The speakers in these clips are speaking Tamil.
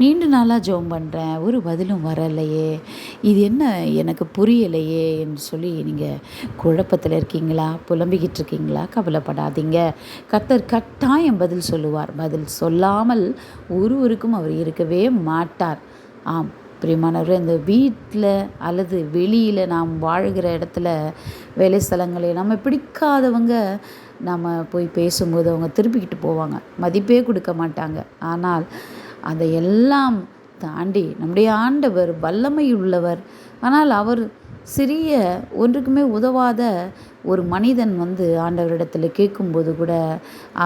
நீண்ட நாளாக ஜெபம் பண்ணுறேன், ஒரு பதிலும் வரலையே, இது என்ன எனக்கு புரியலையே என்று சொல்லி நீங்கள் குழப்பத்தில் இருக்கீங்களா? புலம்பிக்கிட்டு இருக்கீங்களா? கவலைப்படாதீங்க. கர்த்தர் கட்டாயம் பதில் சொல்லுவார். பதில் சொல்லாமல் ஒருவருக்கும் அவர் இருக்கவே மாட்டார். ஆம் பிரியமானவர்களே, இந்த வீட்டில் அல்லது வெளியில் நாம் வாழ்கிற இடத்துல, வேலை ஸ்தலங்களில் நம்ம பிடிக்காதவங்க நம்ம போய் பேசும்போது அவங்க திருப்பிக்கிட்டு போவாங்க, மதிப்பே கொடுக்க மாட்டாங்க. ஆனால் அதை எல்லாம் தாண்டி நம்முடைய ஆண்டவர் வல்லமை உள்ளவர். ஆனால் அவர் சிறிய ஒன்றுக்குமே உதவாத ஒரு மனிதன் ஆண்டவரிடத்தில் கேட்கும்போது கூட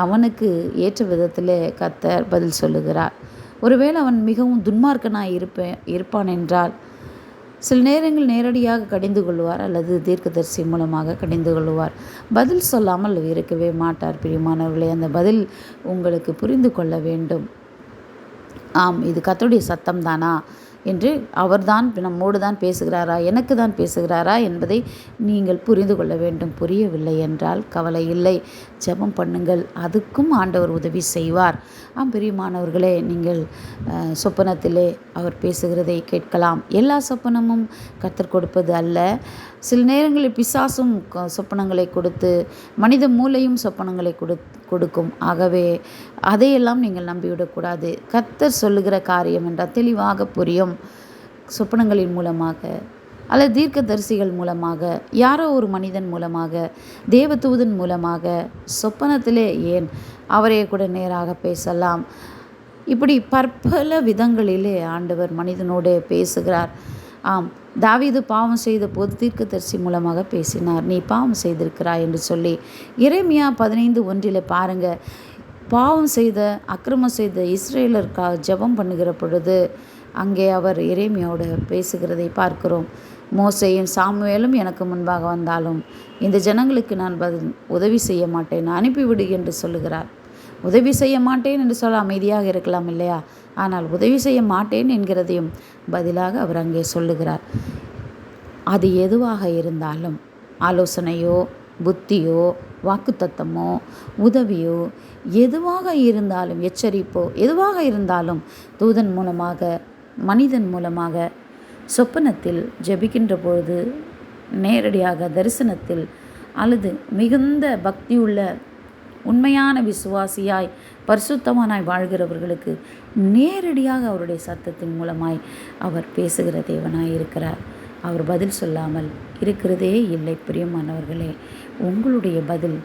அவனுக்கு ஏற்ற விதத்தில் கர்த்தர் பதில் சொல்லுகிறார். ஒருவேளை அவன் மிகவும் துன்மார்க்கனாய் இருப்பான் என்றால் சில நேரங்கள் நேரடியாக கடிந்து கொள்வார் அல்லது தீர்க்கதரிசி மூலமாக கடிந்து கொள்வார். பதில் சொல்லாமல் இருக்கவே மாட்டார். பிரியமானவர்களே, அந்த பதில் உங்களுக்கு புரிந்து கொள்ள வேண்டும். ஆம், இது கர்த்தருடைய சத்தம் தானா என்று அவர்தான் நம்மோடு தான் பேசுகிறாரா, எனக்கு தான் பேசுகிறாரா என்பதை நீங்கள் புரிந்து கொள்ள வேண்டும். புரியவில்லை என்றால் கவலை இல்லை, ஜெபம் பண்ணுங்கள், அதுக்கும் ஆண்டவர் உதவி செய்வார். பிரியமானவர்களே, நீங்கள் சொப்பனத்திலே அவர் பேசுகிறதை கேட்கலாம். எல்லா சொப்பனமும் கர்த்தர் கொடுப்பது அல்ல. சில நேரங்களில் பிசாசும் சொப்பனங்களை கொடுத்து, மனித மூளையும் சொப்பனங்களை கொடுக்கும். ஆகவே அதையெல்லாம் நீங்கள் நம்பிவிடக்கூடாது. கர்த்தர் சொல்லுகிற காரியம் என்றால் தெளிவாக புரியும். சொப்பனங்களின் மூலமாக அல்லது தீர்க்கதரிசிகள் மூலமாக, யாரோ ஒரு மனிதன் மூலமாக, தேவதூதன் மூலமாக, சொப்பனத்திலே ஏன் அவரே கூட நேராக பேசலாம். இப்படி பற்பல விதங்களிலே ஆண்டவர் மனிதனோடு பேசுகிறார். ஆம், தாவீது பாவம் செய்த போது தீர்க்கதரிசி மூலமாக பேசினார், நீ பாவம் செய்திருக்கிறாய் என்று சொல்லி. எரேமியா 15:1 பாருங்க, பாவம் செய்த அக்கிரமம் செய்த இஸ்ரேலருக்காக ஜெபம் பண்ணுகிற பொழுது அங்கே அவர் எரேமியாவோடு பேசுகிறதை பார்க்கிறோம். மோசேயும் சாமுவேலும் எனக்கு முன்பாக வந்தாலும் இந்த ஜனங்களுக்கு நான் உதவி செய்ய மாட்டேன், அனுப்பிவிடு என்று சொல்லுகிறார். உதவி செய்ய மாட்டேன் என்று சொல்ல அமைதியாக இருக்கலாம் இல்லையா? ஆனால் உதவி செய்ய மாட்டேன் என்கிறதையும் பதிலாக அவர் அங்கே சொல்லுகிறார். அது எதுவாக இருந்தாலும், ஆலோசனையோ புத்தியோ வாக்குத்தத்தமோ உதவியோ எதுவாக இருந்தாலும், எச்சரிப்போ எதுவாக இருந்தாலும், தூதன் மூலமாக மனிதன் மூலமாக சொப்பனத்தில் ஜெபிக்கின்ற பொழுது, நேரடியாக தரிசனத்தில் அல்லது மிகுந்த பக்தியுள்ள உண்மையான விசுவாசியாய் பரிசுத்தமானாய் வாழ்கிறவர்களுக்கு நேரடியாக அவருடைய சத்தத்தின் மூலமாய் அவர் பேசுகிற தேவனாய் இருக்கிறார். அவர் பதில் சொல்லாமல் இருக்கிறதே இல்லை. பிரியமானவர்களே, உங்களுடைய பதில்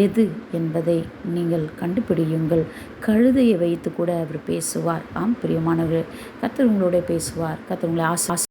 எது என்பதை நீங்கள் கண்டுபிடியுங்கள். கழுதையை வைத்து கூட அவர் பேசுவார். ஆம் பிரியமானவர்களே, கர்த்தர் உங்களோட பேசுவார். கர்த்தர் உங்களை